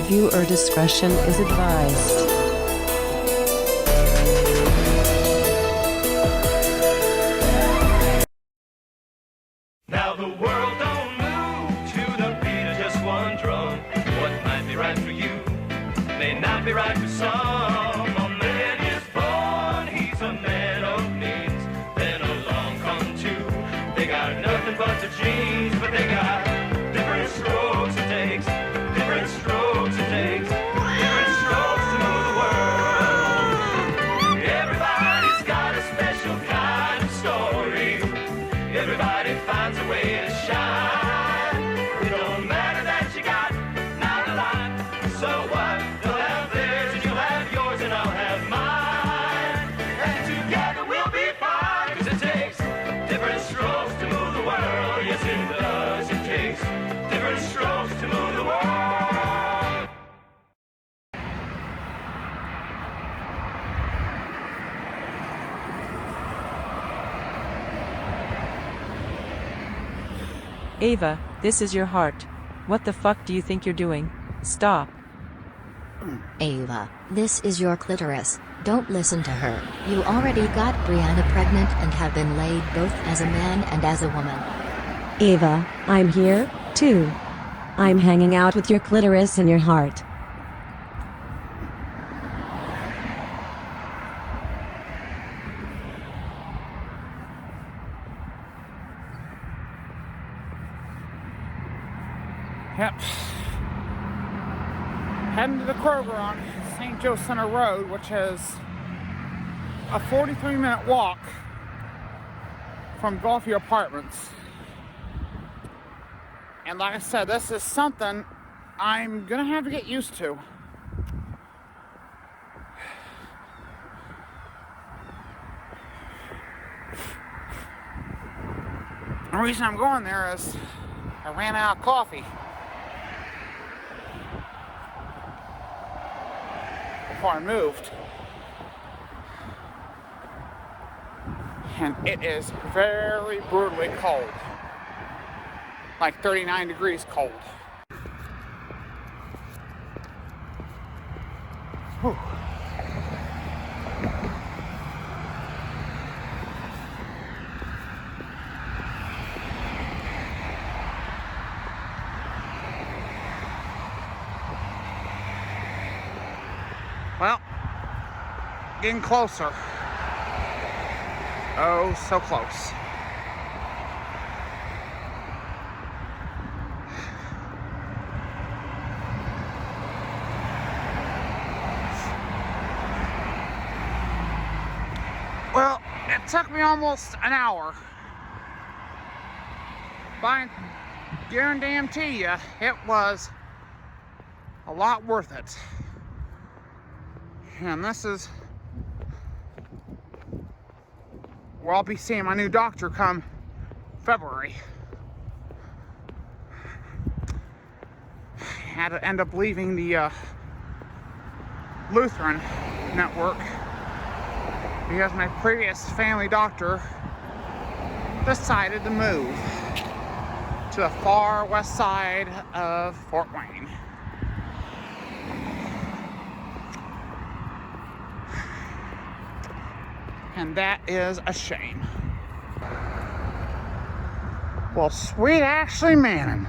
Viewer discretion is advised. Now the world don't move to the beat of just one drum. What might be right for you may not be right for some. A man is born, he's a man of means. Then along come two. They got nothing but the genes, but they got different strokes it takes. Different strokes it takes. Different strokes to move the world. Everybody's got a special kind of story. Everybody finds a way to shine. It don't matter that you got not a lot. So what? They'll have theirs and you'll have yours and I'll have mine. And together we'll be fine. 'Cause it takes different strokes to move the world. Yes, it does. It takes different strokes to move the world. Ava, this is your heart. What the fuck do you think you're doing? Stop. Ava, this is your clitoris. Don't listen to her. You already got Brianna pregnant and have been laid both as a man and as a woman. Ava, I'm here, too. I'm hanging out with your clitoris and your heart. Yep. Heading to the Kroger on St. Joe Center Road, which is a 43-minute walk from Gulfview Apartments. And like I said, this is something I'm gonna have to get used to. The reason I'm going there is I ran out of coffee before I moved. And it is very brutally cold. Like 39 degrees cold. Whew. Well, getting closer. Oh, so close. Well, it took me almost an hour. But I guarantee you, it was a lot worth it. And this is where I'll be seeing my new doctor come February. Had to end up leaving the Lutheran network because my previous family doctor decided to move to the far west side of Fort Wayne. And that is a shame. Well, sweet Ashley Manning.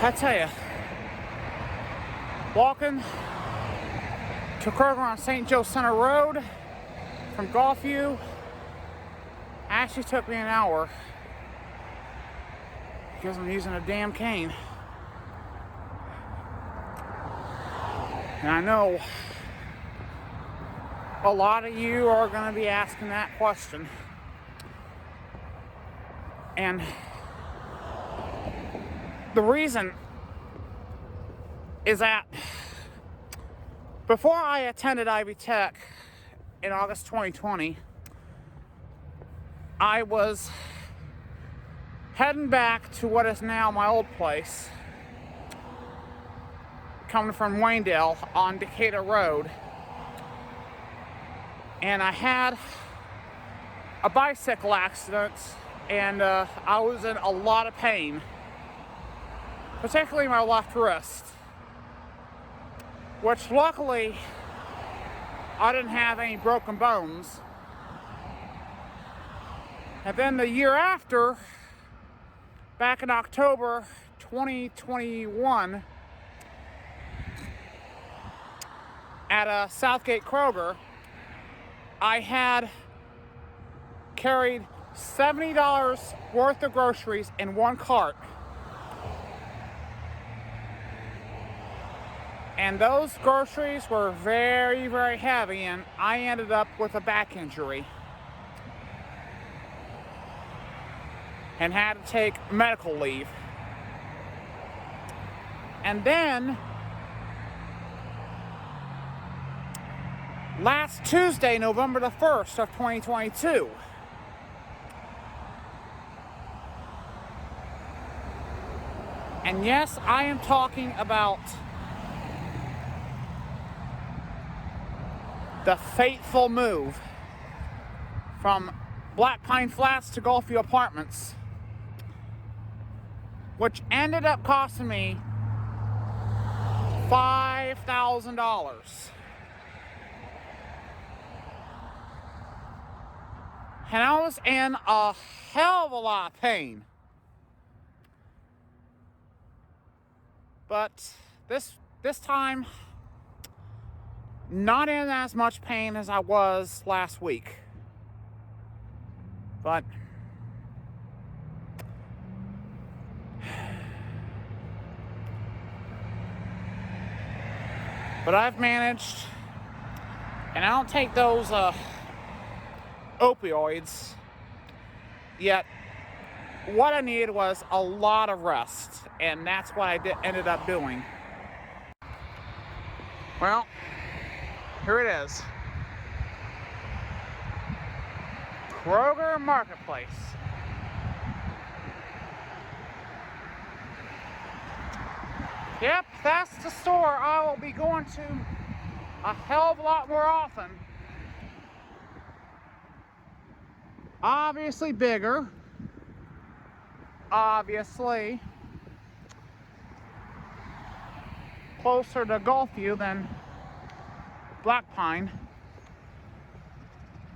I tell you, walking to Kroger on St. Joe Center Road from Gulfview actually took me an hour because I'm using a damn cane. And I know a lot of you are going to be asking that question. And the reason is that before I attended Ivy Tech in August 2020, I was heading back to what is now my old place coming from Waynedale on Decatur Road. And I had a bicycle accident, and I was in a lot of pain, particularly my left wrist, which luckily I didn't have any broken bones. And then the year after, back in October 2021, at a Southgate Kroger, I had carried $70 worth of groceries in one cart. And those groceries were very, very heavy, and I ended up with a back injury and had to take medical leave. And then last Tuesday, November the 1st of 2022, and yes, I am talking about the fateful move from Black Pine Flats to Gulfview Apartments, which ended up costing me $5,000. And I was in a hell of a lot of pain. But this time, not in as much pain as I was last week. But I've managed, and I don't take those opioids, yet what I needed was a lot of rest, and that's what I ended up doing. Well, here it is. Kroger Marketplace. Yep, that's the store I will be going to a hell of a lot more often. Obviously bigger. Obviously closer to Gulfview than Black Pine.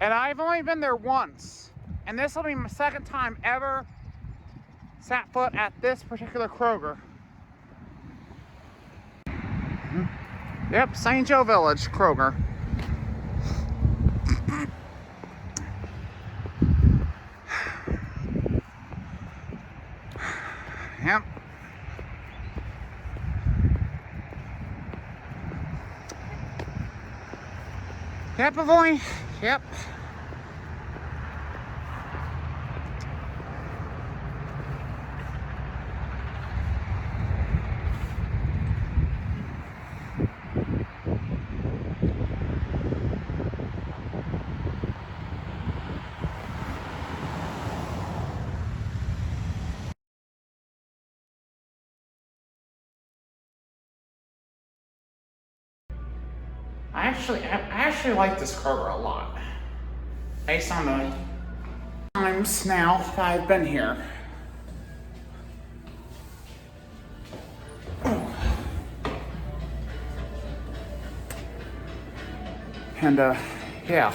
And I've only been there once. And this will be my second time ever set foot at this particular Kroger. Yep, St. Joe Village Kroger. Yep. Yep, boy. Yep. I actually like this Kroger a lot, based on the times now that I've been here. And yeah.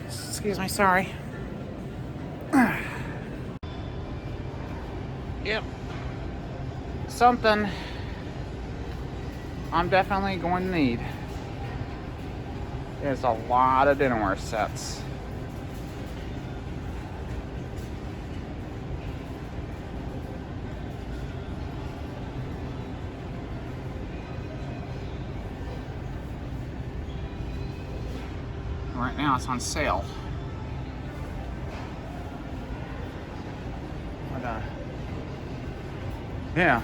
Excuse me, sorry. Yep. Something I'm definitely going to need. There's a lot of dinnerware sets. Right now it's on sale. But, yeah.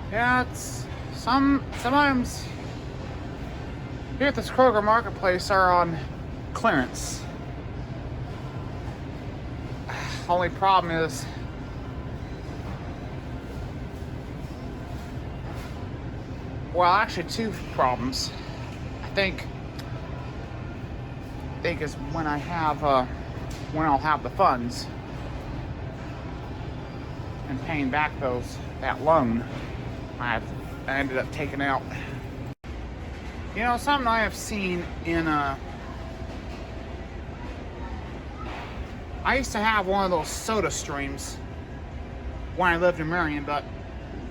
Yeah, it's Sometimes here at this Kroger Marketplace are on clearance. Only problem is well, actually two problems. I think is when I'll have the funds and paying back that loan I ended up taking out. You know, something I have seen in I used to have one of those soda streams when I lived in Marion, but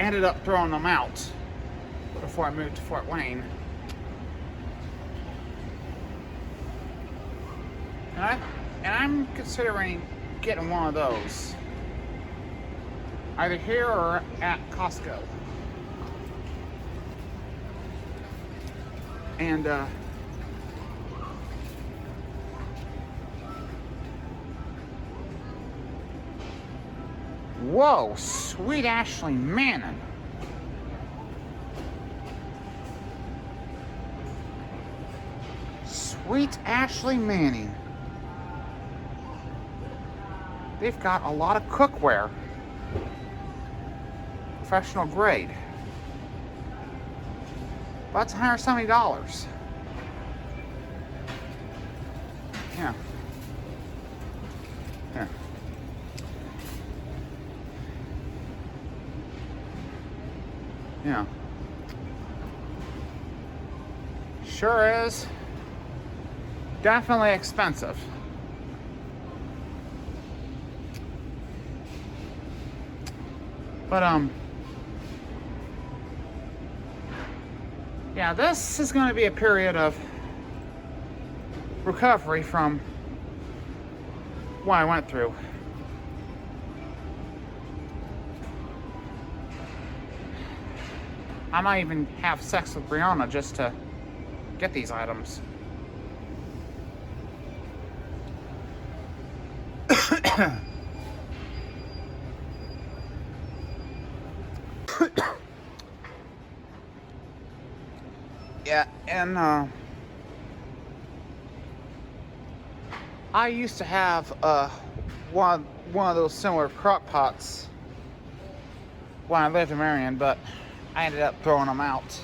ended up throwing them out before I moved to Fort Wayne. And I'm considering getting one of those, either here or at Costco. And whoa, sweet Ashley Manning. Sweet Ashley Manning. They've got a lot of cookware. Professional grade. That's $170. Yeah. Yeah. Yeah. Sure is. Definitely expensive. But yeah, this is going to be a period of recovery from what I went through. I might even have sex with Brianna just to get these items. Yeah, and I used to have one of those similar crock pots when I lived in Marion, but I ended up throwing them out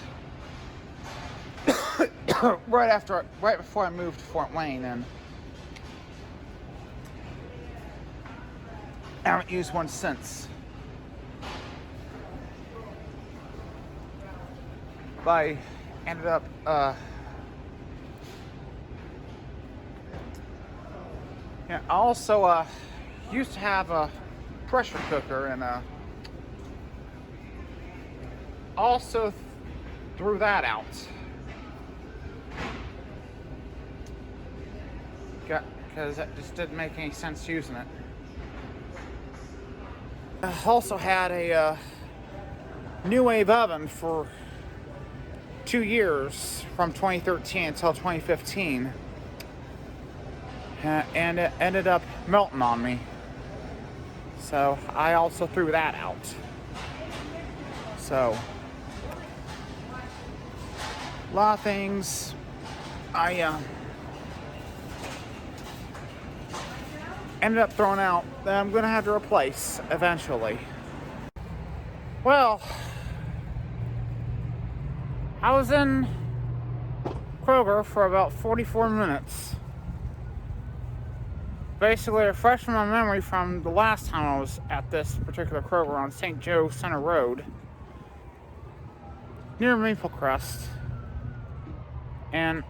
right before I moved to Fort Wayne, and I haven't used one since. But I ended up yeah, I also used to have a pressure cooker, and also threw that out. Because it just didn't make any sense using it. I also had a New Wave oven for 2 years, from 2013 until 2015, and it ended up melting on me. So I also threw that out. So a lot of things I ended up throwing out that I'm gonna have to replace eventually. Well, I was in Kroger for about 44 minutes. Basically refreshing my memory from the last time I was at this particular Kroger on St. Joe Center Road, near Maple Crest. And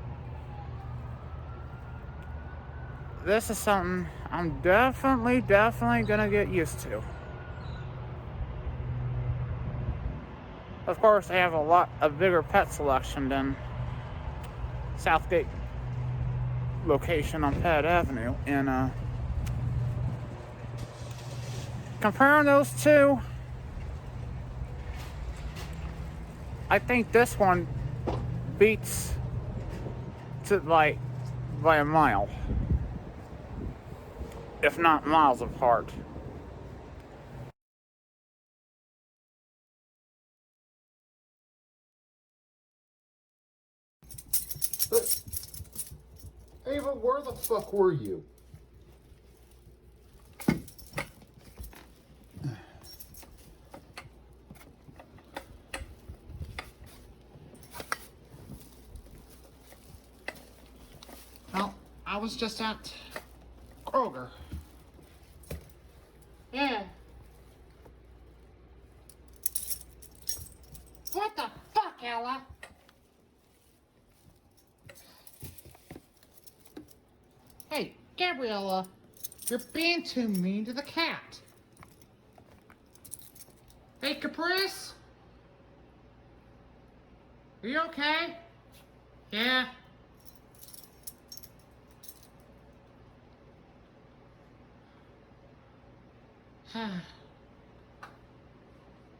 this is something I'm definitely gonna get used to. Of course, they have a bigger pet selection than Southgate location on Pet Avenue. And comparing those two, I think this one beats to by a mile, if not miles apart. But, Ava, where the fuck were you? Well, I was just at Kroger. Yeah. What the fuck, Ella? Hey, Gabriella, you're being too mean to the cat. Hey, Caprice? Are you okay? Yeah.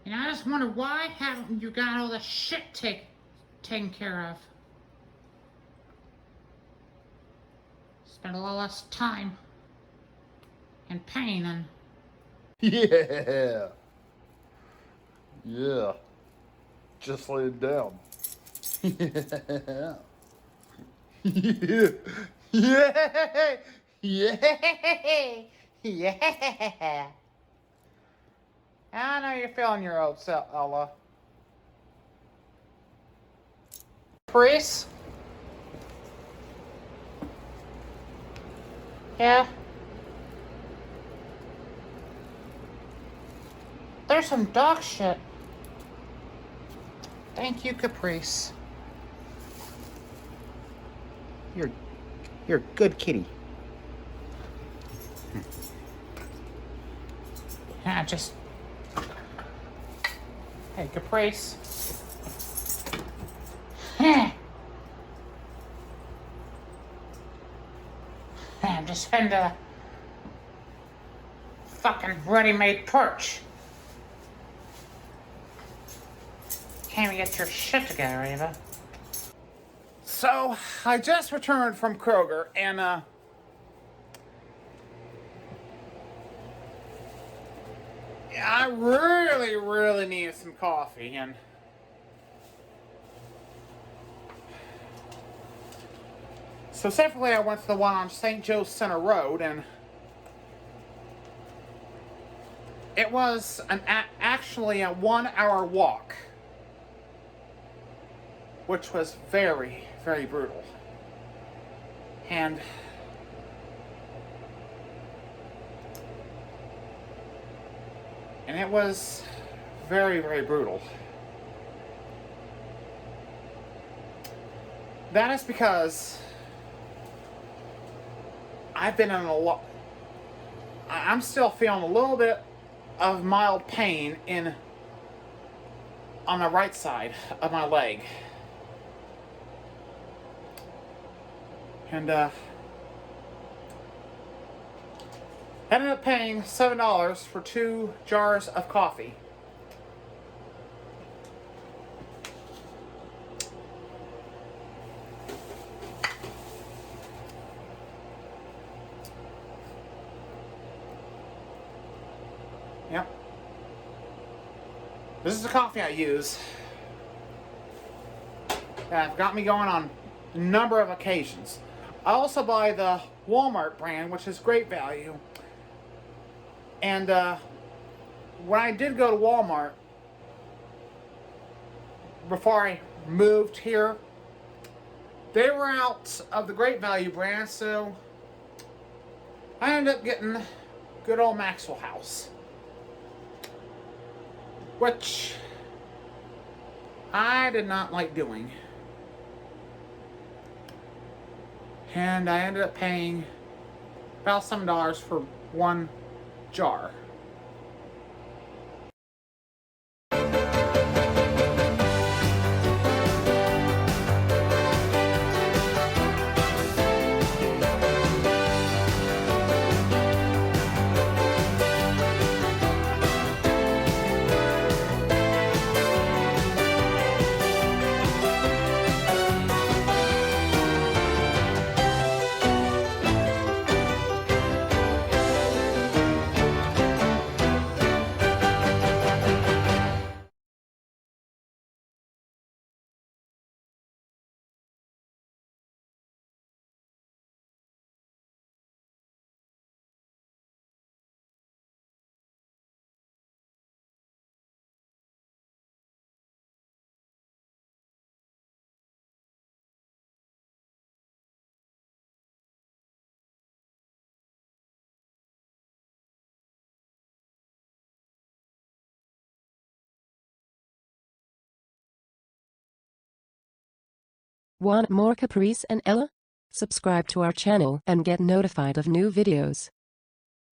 And I just wonder, why haven't you got all the shit taken care of? Spend a lot less time and pain and... Yeah. Yeah. Just lay it down. Yeah. Yeah. Yeah. Yeah. I know you're feeling your old self, Ella. Chris? Yeah? There's some dog shit. Thank you, Caprice. You're a good kitty. Yeah, just... Hey, Caprice. I'm just heading to the fucking ready-made perch. Can't even get your shit together, Ava. So, I just returned from Kroger, and, I really needed some coffee, and so separately I went to the one on St. Joe Center Road, and it was actually a 1-hour walk, which was very brutal. And it was very brutal. That is because I've been in a lot... I'm still feeling a little bit of mild pain on the right side of my leg. And, ended up paying $7 for 2 jars of coffee. Yep. This is the coffee I use. That got me going on a number of occasions. I also buy the Walmart brand, which is great value. And when I did go to Walmart, before I moved here, they were out of the great value brand, so I ended up getting good old Maxwell House, which I did not like doing. And I ended up paying about $7 for 1 jar. Want more Caprice and Ella? Subscribe to our channel and get notified of new videos.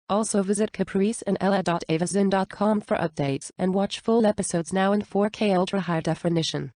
Also visit capriceandella.avazin.com for updates and watch full episodes now in 4K ultra high definition.